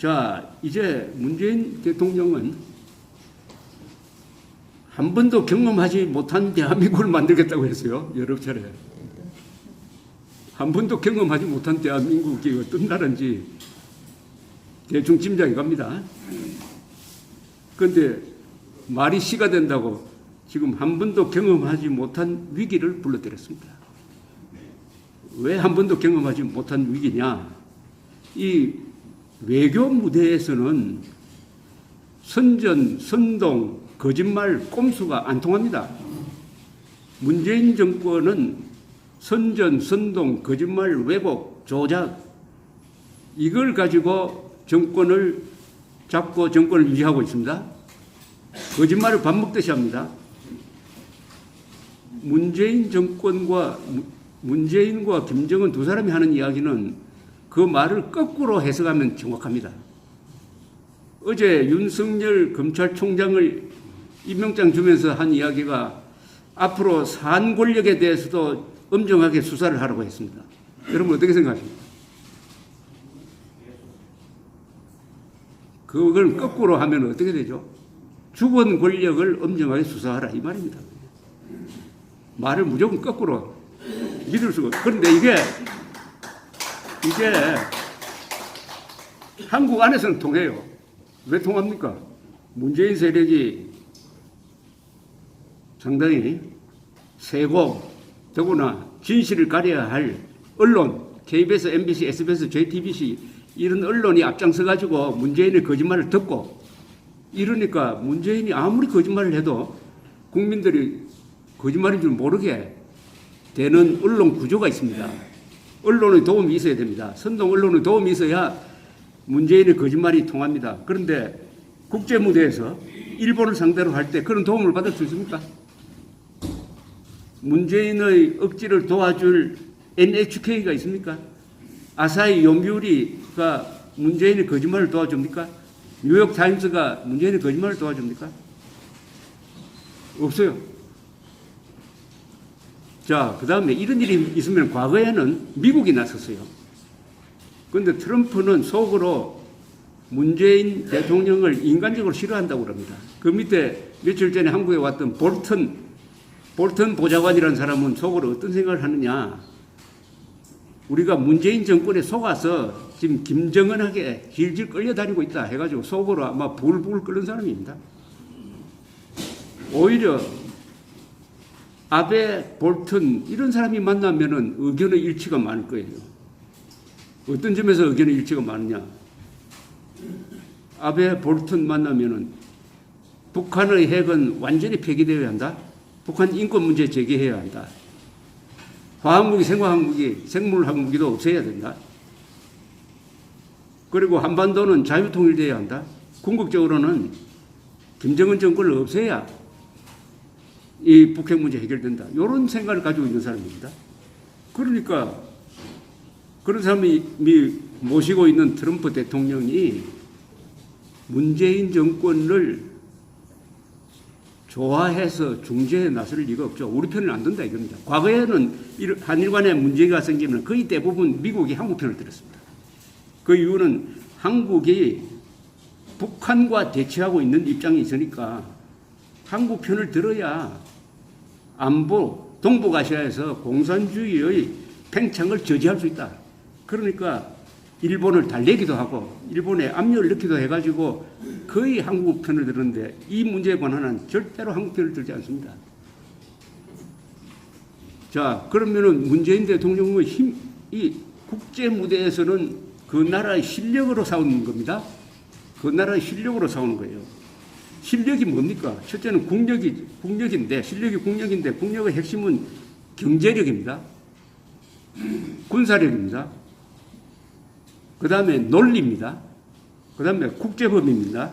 자, 이제 문재인 대통령은 한 번도 경험하지 못한 대한민국을 만들겠다고 했어요. 여러 차례. 한 번도 경험하지 못한 대한민국이 어떤 나라인지 대충 짐작이 갑니다. 그런데 말이 시가 된다고 지금 한 번도 경험하지 못한 위기를 불러들였습니다. 왜 한 번도 경험하지 못한 위기냐? 이 외교 무대에서는 선전, 선동, 거짓말, 꼼수가 안 통합니다. 문재인 정권은 선전, 선동, 거짓말, 왜곡, 조작 이걸 가지고 정권을 잡고 정권을 유지하고 있습니다. 거짓말을 밥 먹듯이 합니다. 문재인과 김정은 두 사람이 하는 이야기는 그 말을 거꾸로 해석하면 정확합니다. 어제 윤석열 검찰총장을 임명장 주면서 한 이야기가 앞으로 산 권력에 대해서도 엄정하게 수사를 하라고 했습니다. 여러분 어떻게 생각하십니까? 그걸 거꾸로 하면 어떻게 되죠? 죽은 권력을 엄정하게 수사하라 이 말입니다. 말을 무조건 거꾸로 믿을 수가 없어요. 그런데 이게 한국 안에서는 통해요. 왜 통합니까? 문재인 세력이 상당히 세고 더구나 진실을 가려야 할 언론, KBS, MBC, SBS, JTBC 이런 언론이 앞장서 가지고 문재인의 거짓말을 듣고 이러니까 문재인이 아무리 거짓말을 해도 국민들이 거짓말인 줄 모르게 되는 언론 구조가 있습니다. 언론의 도움이 있어야 됩니다. 선동 언론의 도움이 있어야 문재인의 거짓말이 통합니다. 그런데 국제 무대에서 일본을 상대로 할 때 그런 도움을 받을 수 있습니까? 문재인의 억지를 도와줄 NHK가 있습니까? 아사히 요미우리가 문재인의 거짓말을 도와줍니까? 뉴욕타임스가 문재인의 거짓말을 도와줍니까? 없어요. 자, 그 다음에 이런 일이 있으면 과거에는 미국이 나섰어요. 그런데 트럼프는 속으로 문재인 대통령을 인간적으로 싫어한다고 합니다. 그 밑에 며칠 전에 한국에 왔던 볼턴 보좌관이라는 사람은 속으로 어떤 생각을 하느냐. 우리가 문재인 정권에 속아서 지금 김정은에게 질질 끌려다니고 있다 해가지고 속으로 아마 불불 끓는 사람입니다. 오히려 아베, 볼턴 이런 사람이 만나면은 의견의 일치가 많을 거예요. 어떤 점에서 의견의 일치가 많으냐? 아베, 볼턴 만나면은 북한의 핵은 완전히 폐기되어야 한다. 북한 인권 문제 제기해야 한다. 화학무기, 생화학무기, 생물학무기도 없애야 된다. 그리고 한반도는 자유통일돼야 한다. 궁극적으로는 김정은 정권을 없애야 이 북핵 문제 해결된다. 이런 생각을 가지고 있는 사람입니다. 그러니까 그런 사람이 모시고 있는 트럼프 대통령이 문재인 정권을 좋아해서 중재에 나설 리가 없죠. 우리 편을 안 든다 이겁니다. 과거에는 한일 간에 문제가 생기면 거의 대부분 미국이 한국 편을 들었습니다. 그 이유는 한국이 북한과 대치하고 있는 입장이 있으니까 한국 편을 들어야 안보, 동북아시아에서 공산주의의 팽창을 저지할 수 있다. 그러니까 일본을 달래기도 하고 일본에 압력을 넣기도 해가지고 거의 한국 편을 들었는데 이 문제에 관한은 절대로 한국 편을 들지 않습니다. 자, 그러면은 문재인 대통령의 이 국제 무대에서는 그 나라의 실력으로 싸우는 겁니다. 그 나라의 실력으로 싸우는 거예요. 실력이 뭡니까? 첫째는 국력인데, 실력이 국력인데, 국력의 핵심은 경제력입니다. 군사력입니다. 그 다음에 논리입니다. 그 다음에 국제법입니다.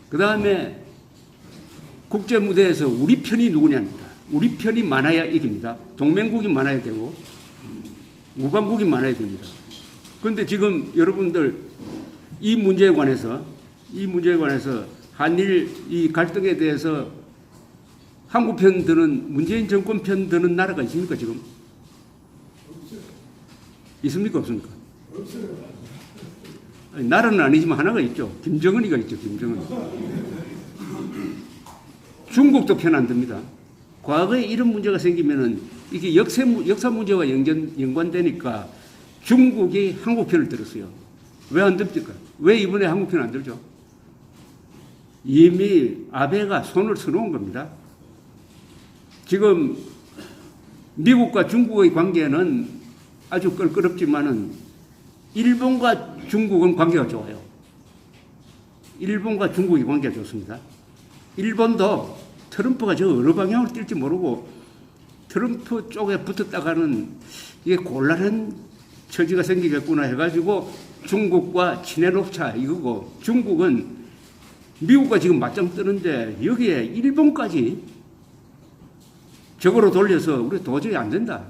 그 다음에 국제 무대에서 우리 편이 누구냐입니다. 우리 편이 많아야 이깁니다. 동맹국이 많아야 되고, 우방국이 많아야 됩니다. 그런데 지금 여러분들 이 문제에 관해서 한일 이 갈등에 대해서 한국 편 드는 문재인 정권 편 드는 나라가 있습니까 지금? 있습니까 없습니까? 나라는 아니지만 하나가 있죠. 김정은이가 있죠. 김정은. 중국도 편 안 듭니다. 과거에 이런 문제가 생기면은 이게 역사 문제와 연관되니까 중국이 한국 편을 들었어요. 왜 안 듭니까? 왜 이번에 한국 편 안 들죠? 이미 아베가 손을 써놓은 겁니다. 지금 미국과 중국의 관계는 아주 껄끄럽지만은 일본과 중국은 관계가 좋아요. 일본과 중국이 관계가 좋습니다. 일본도 트럼프가 저 어느 방향으로 뛸지 모르고 트럼프 쪽에 붙었다가는 이게 곤란한 처지가 생기겠구나 해가지고 중국과 친해 놓자 이거고, 중국은 미국과 지금 맞짱 뜨는데 여기에 일본까지 적으로 돌려서 우리 도저히 안 된다.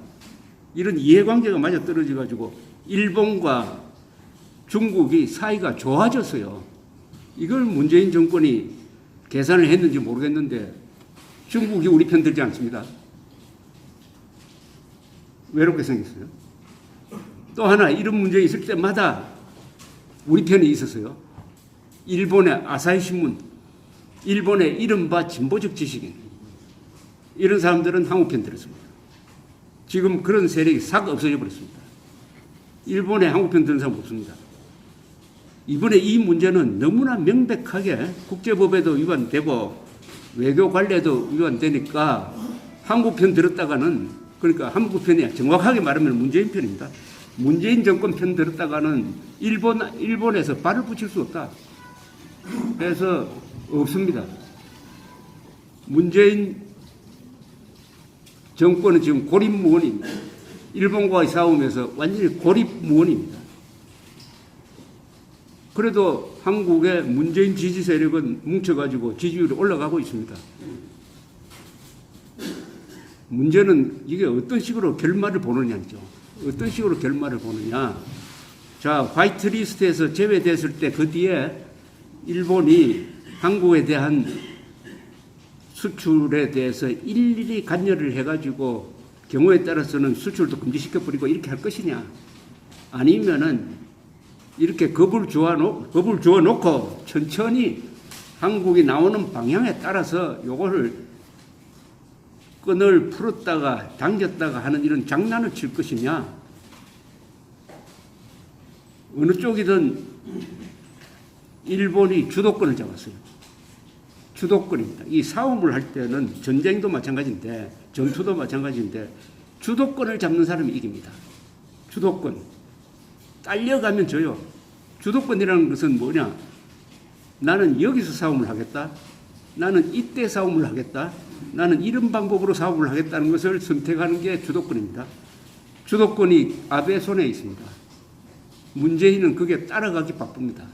이런 이해관계가 맞아 떨어져가지고 일본과 중국이 사이가 좋아졌어요. 이걸 문재인 정권이 계산을 했는지 모르겠는데 중국이 우리 편 들지 않습니다. 외롭게 생겼어요. 또 하나 이런 문제 있을 때마다 우리 편에 있었어요. 일본의 아사히 신문, 일본의 이른바 진보적 지식인, 이런 사람들은 한국 편 들었습니다. 지금 그런 세력이 싹 없어져 버렸습니다. 일본의 한국 편 드는 사람 없습니다. 이번에 이 문제는 너무나 명백하게 국제법에도 위반되고 외교 관례도 위반되니까 한국 편 들었다가는, 그러니까 한국 편이 정확하게 말하면 문재인 편입니다. 문재인 정권 편 들었다가는 일본에서 발을 붙일 수 없다. 그래서 없습니다. 문재인 정권은 지금 고립무원입니다. 일본과의 싸움에서 완전히 고립무원입니다. 그래도 한국의 문재인 지지 세력은 뭉쳐가지고 지지율이 올라가고 있습니다. 문제는 이게 어떤 식으로 결말을 보느냐죠. 어떤 식으로 결말을 보느냐. 자, 화이트리스트에서 제외됐을 때 그 뒤에 일본이 한국에 대한 수출에 대해서 일일이 관여를 해가지고 경우에 따라서는 수출도 금지시켜버리고 이렇게 할 것이냐, 아니면은 이렇게 겁을 주어놓고 천천히 한국이 나오는 방향에 따라서 요거를 끈을 풀었다가 당겼다가 하는 이런 장난을 칠 것이냐. 어느 쪽이든 일본이 주도권을 잡았어요. 주도권입니다. 이 싸움을 할 때는 전쟁도 마찬가지인데 전투도 마찬가지인데 주도권을 잡는 사람이 이깁니다. 주도권. 딸려가면 져요. 주도권이라는 것은 뭐냐? 나는 여기서 싸움을 하겠다. 나는 이때 싸움을 하겠다. 나는 이런 방법으로 싸움을 하겠다는 것을 선택하는 게 주도권입니다. 주도권이 아베 손에 있습니다. 문재인은 그게 따라가기 바쁩니다.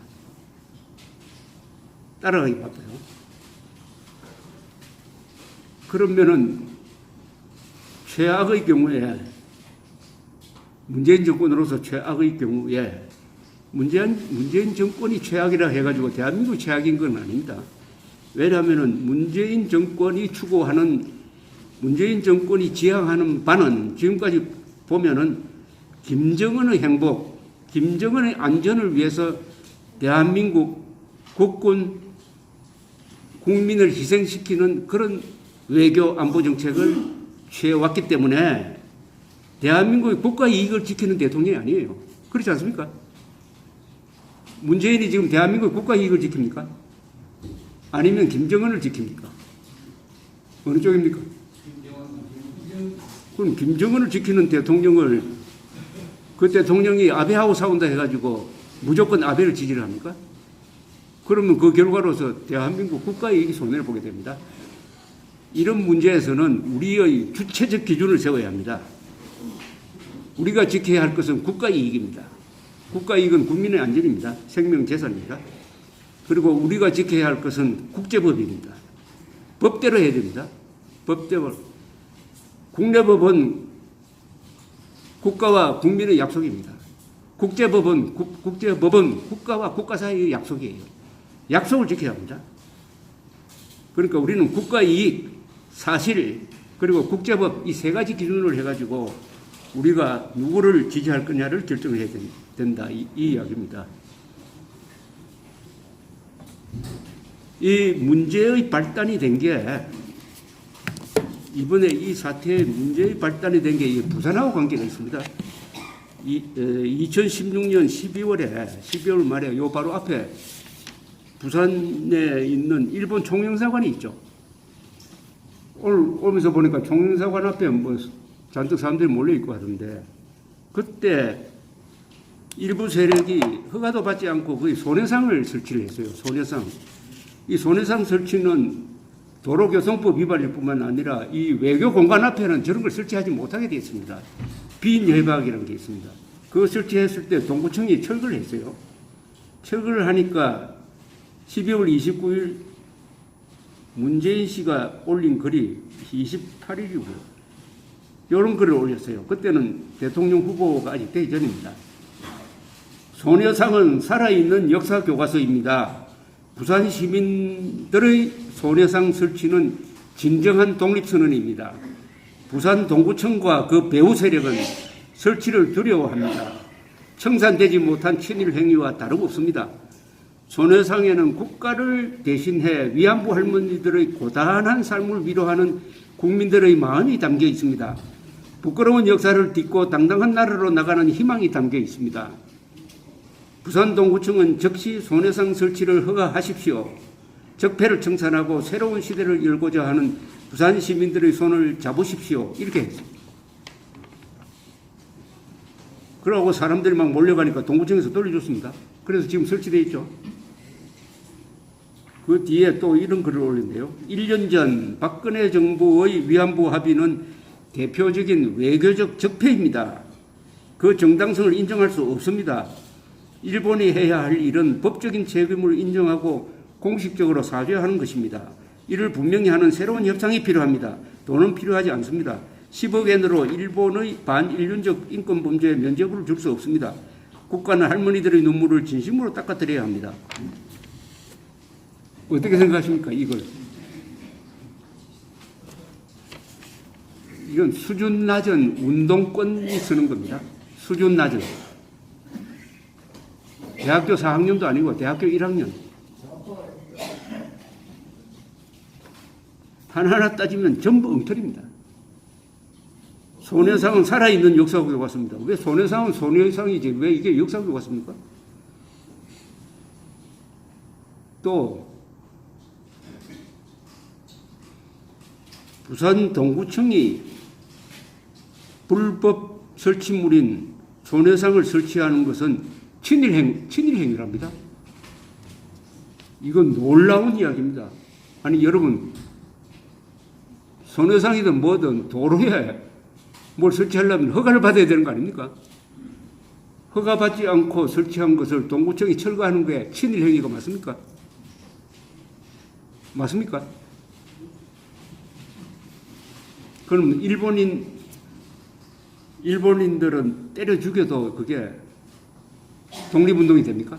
따라가기 바빠요. 그러면은 최악의 경우에, 문재인 정권으로서 최악의 경우에, 문재인 정권이 최악이라 해가지고 대한민국이 최악인 건 아닙니다. 왜냐하면은 문재인 정권이 추구하는, 문재인 정권이 지향하는 바는 지금까지 보면은 김정은의 행복, 김정은의 안전을 위해서 대한민국 국군, 국민을 희생시키는 그런 외교 안보 정책을 취해왔기 때문에 대한민국의 국가 이익을 지키는 대통령이 아니에요. 그렇지 않습니까? 문재인이 지금 대한민국의 국가 이익을 지킵니까? 아니면 김정은을 지킵니까? 어느 쪽입니까? 그럼 김정은을 지키는 대통령을, 그 대통령이 아베하고 싸운다 해가지고 무조건 아베를 지지를 합니까? 그러면 그 결과로서 대한민국 국가 이익이 손해를 보게 됩니다. 이런 문제에서는 우리의 주체적 기준을 세워야 합니다. 우리가 지켜야 할 것은 국가 이익입니다. 국가 이익은 국민의 안전입니다. 생명 재산입니다. 그리고 우리가 지켜야 할 것은 국제법입니다. 법대로 해야 됩니다. 법대로. 국내법은 국가와 국민의 약속입니다. 국제법은 국가와 국가 사이의 약속이에요. 약속을 지켜야 합니다. 그러니까 우리는 국가 이익, 사실, 그리고 국제법 이 세 가지 기준을 해가지고 우리가 누구를 지지할 거냐를 결정을 해야 된다. 이 이야기입니다. 이 문제의 발단이 된 게 이번에 이 사태의 문제의 발단이 된 게 부산하고 관계가 있습니다. 2016년 12월 말에 요 바로 앞에 부산에 있는 일본 총영사관이 있죠. 오늘 오면서 보니까 총영사관 앞에 뭐 잔뜩 사람들이 몰려 있고 하던데, 그때 일부 세력이 허가도 받지 않고 거의 소녀상을 설치를 했어요. 소녀상. 이 소녀상 설치는 도로교통법 위반일 뿐만 아니라 이 외교 공간 앞에는 저런 걸 설치하지 못하게 되어 있습니다. 비인협약이라는 게 있습니다. 그거 설치했을 때 동구청이 철거를 했어요. 철거를 하니까 12월 29일 문재인 씨가 올린 글이 28일이고요. 이런 글을 올렸어요. 그때는 대통령 후보가 아직 되기 전입니다. 소녀상은 살아있는 역사교과서입니다. 부산 시민들의 소녀상 설치는 진정한 독립선언입니다. 부산 동구청과 그 배후 세력은 설치를 두려워합니다. 청산되지 못한 친일 행위와 다름없습니다. 소녀상에는 국가를 대신해 위안부 할머니들의 고단한 삶을 위로하는 국민들의 마음이 담겨 있습니다. 부끄러운 역사를 딛고 당당한 나라로 나가는 희망이 담겨 있습니다. 부산 동구청은 즉시 소녀상 설치를 허가하십시오. 적폐를 청산하고 새로운 시대를 열고자 하는 부산 시민들의 손을 잡으십시오. 이렇게 했습니다. 그러고 사람들이 막 몰려가니까 동구청에서 돌려줬습니다. 그래서 지금 설치되어 있죠. 그 뒤에 또 이런 글을 올린대요. 1년 전 박근혜 정부의 위안부 합의는 대표적인 외교적 적폐입니다. 그 정당성을 인정할 수 없습니다. 일본이 해야 할 일은 법적인 책임을 인정하고 공식적으로 사죄하는 것입니다. 이를 분명히 하는 새로운 협상이 필요합니다. 돈은 필요하지 않습니다. 10억 엔으로 일본의 반인륜적 인권 범죄에 면죄부를 줄 수 없습니다. 국가는 할머니들의 눈물을 진심으로 닦아드려야 합니다. 어떻게 생각하십니까, 이걸? 이건 수준 낮은 운동권이 쓰는 겁니다. 수준 낮은. 대학교 4학년도 아니고 대학교 1학년. 하나하나 따지면 전부 엉터리입니다. 소녀상은 살아있는 역사교과서입니다. 왜 소녀상은 소녀상이지 왜 이게 역사교과서입니까? 또 부산 동구청이 불법 설치물인 소녀상을 설치하는 것은 친일행위랍니다. 이건 놀라운 이야기입니다. 아니 여러분, 소녀상이든 뭐든 도로에 뭘 설치하려면 허가를 받아야 되는 거 아닙니까? 허가받지 않고 설치한 것을 동구청이 철거하는 게 친일행위가 맞습니까? 맞습니까? 그럼 일본인들은 때려 죽여도 그게 독립운동이 됩니까?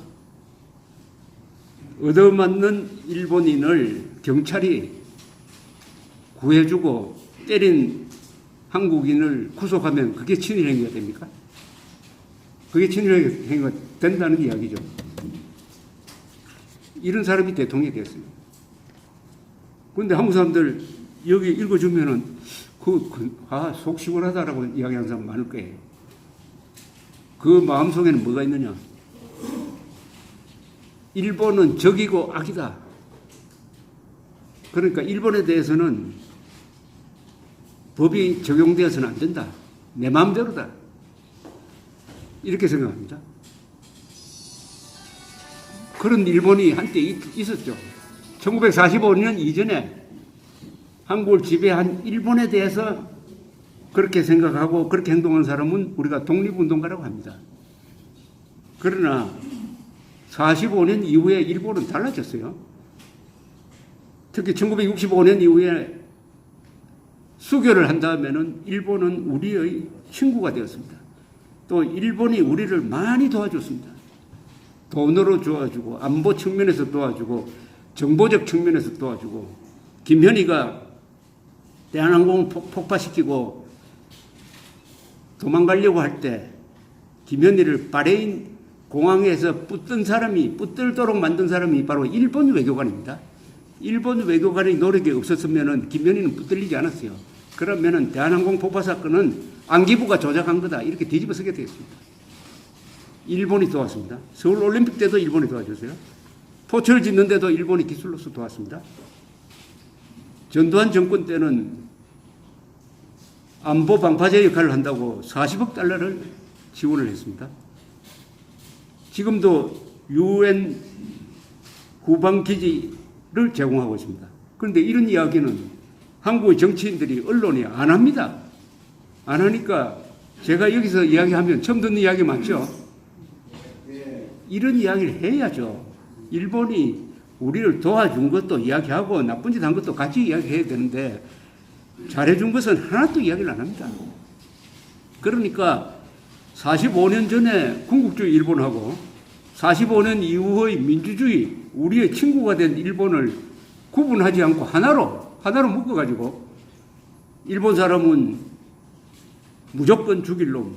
얻어맞는 일본인을 경찰이 구해주고 때린 한국인을 구속하면 그게 친일행위가 됩니까? 그게 친일행위가 된다는 이야기죠. 이런 사람이 대통령이 됐어요. 그런데 한국 사람들 여기 읽어주면은 속 시원하다라고 이야기하는 사람 많을 거예요. 그 마음속에는 뭐가 있느냐? 일본은 적이고 악이다. 그러니까 일본에 대해서는 법이 적용되어서는 안 된다. 내 마음대로다. 이렇게 생각합니다. 그런 일본이 한때 있었죠. 1945년 이전에 한국을 지배한 일본에 대해서 그렇게 생각하고 그렇게 행동한 사람은 우리가 독립운동가라고 합니다. 그러나 45년 이후에 일본은 달라졌어요. 특히 1965년 이후에 수교를 한 다음에는 일본은 우리의 친구가 되었습니다. 또 일본이 우리를 많이 도와줬습니다. 돈으로 도와주고 안보 측면에서 도와주고 정보적 측면에서 도와주고 김현희가 대한항공 폭파시키고 도망가려고 할 때 김현희를 바레인 공항에서 붙들도록 만든 사람이 바로 일본 외교관입니다. 일본 외교관의 노력이 없었으면 김현희는 붙들리지 않았어요. 그러면은 대한항공 폭파 사건은 안기부가 조작한 거다 이렇게 뒤집어 쓰게 되었습니다. 일본이 도왔습니다. 서울올림픽 때도 일본이 도와줬어요. 포철 짓는데도 일본이 기술로서 도왔습니다. 전두환 정권 때는 안보 방파제 역할을 한다고 40억 달러를 지원을 했습니다. 지금도 UN 후방기지를 제공하고 있습니다. 그런데 이런 이야기는 한국의 정치인들이 언론이 안 합니다. 안 하니까 제가 여기서 이야기하면 처음 듣는 이야기 맞죠? 이런 이야기를 해야죠. 일본이 우리를 도와준 것도 이야기하고 나쁜 짓 한 것도 같이 이야기해야 되는데 잘해준 것은 하나도 이야기를 안 합니다. 그러니까 45년 전에 군국주의 일본하고 45년 이후의 민주주의 우리의 친구가 된 일본을 구분하지 않고 하나로 묶어가지고 일본 사람은 무조건 죽일 놈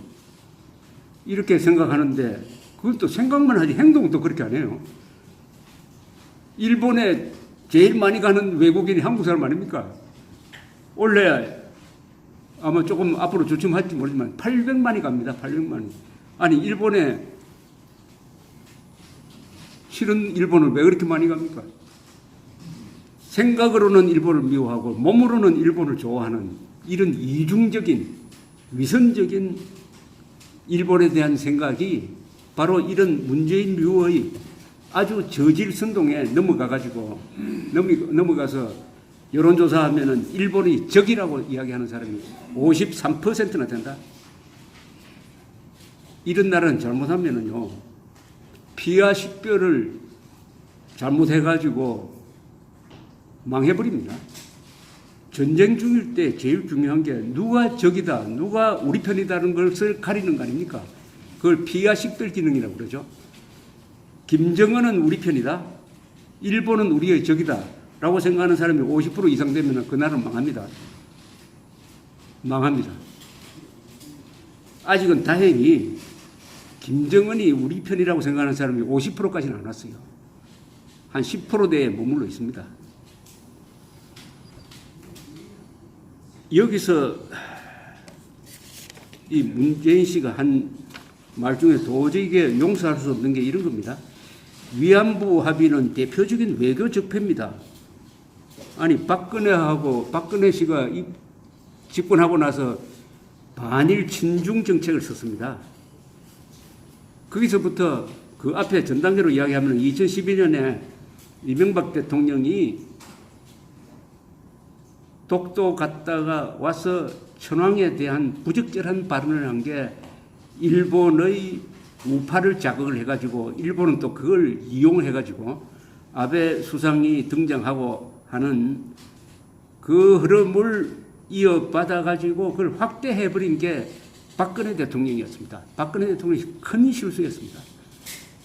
이렇게 생각하는데 그건 또 생각만 하지 행동도 그렇게 안 해요. 일본에 제일 많이 가는 외국인이 한국 사람 아닙니까? 원래 아마 조금 앞으로 주춤할지 모르지만 800만이 갑니다. 800만이. 아니 일본에 실은 일본을 왜 그렇게 많이 갑니까? 생각으로는 일본을 미워하고 몸으로는 일본을 좋아하는 이런 이중적인 위선적인 일본에 대한 생각이 바로 이런 문재인류의 아주 저질 선동에 넘어가서 여론조사하면은 일본이 적이라고 이야기하는 사람이 53%나 된다. 이런 나라는 잘못하면은요, 피와 식별을 잘못해가지고 망해버립니다. 전쟁 중일 때 제일 중요한 게 누가 적이다, 누가 우리 편이다는 것을 가리는 거 아닙니까? 그걸 피와 식별 기능이라고 그러죠. 김정은은 우리 편이다, 일본은 우리의 적이다 라고 생각하는 사람이 50% 이상 되면 그 나라는 망합니다. 망합니다. 아직은 다행히 김정은이 우리 편이라고 생각하는 사람이 50%까지는 안 왔어요. 한 10%대에 머물러 있습니다. 여기서 이 문재인 씨가 한 말 중에 도저히 이게 용서할 수 없는 게 이런 겁니다. 위안부 합의는 대표적인 외교 적폐입니다. 아니 박근혜 씨가 집권하고 나서 반일 친중 정책을 썼습니다. 거기서부터 그 앞에 전단계로 이야기하면 2012년에 이명박 대통령이 독도 갔다가 와서 천황에 대한 부적절한 발언을 한 게 일본의 우파를 자극을 해가지고 일본은 또 그걸 이용해가지고 아베 수상이 등장하고 하는 그 흐름을 이어받아가지고 그걸 확대해버린 게 박근혜 대통령이었습니다. 박근혜 대통령이 큰 실수였습니다.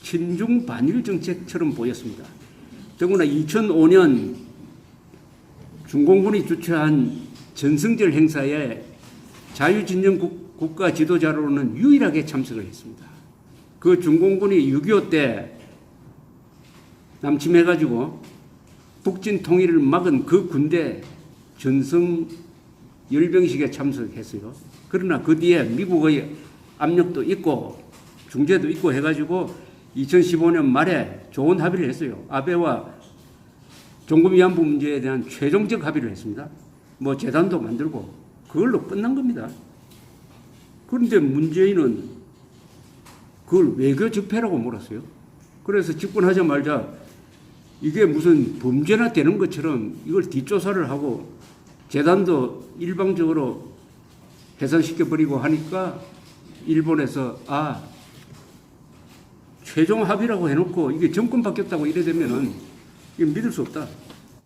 친중 반일 정책처럼 보였습니다. 더구나 2005년 중공군이 주최한 전승절 행사에 자유진영 국가 지도자로는 유일하게 참석을 했습니다. 그 중공군이 6.25 때 남침해가지고 북진 통일을 막은 그 군대 전승 열병식에 참석했어요. 그러나 그 뒤에 미국의 압력도 있고 중재도 있고 해가지고 2015년 말에 좋은 합의를 했어요. 아베와 종금 위안부 문제에 대한 최종적 합의를 했습니다. 뭐 재단도 만들고 그걸로 끝난 겁니다. 그런데 문재인은 그걸 외교 적폐라고 몰았어요. 그래서 집권하자마자 이게 무슨 범죄나 되는 것처럼 이걸 뒷조사를 하고 재단도 일방적으로 해산시켜버리고 하니까 일본에서 최종 합의라고 해놓고 이게 정권 바뀌었다고 이래 되면은 이게 믿을 수 없다.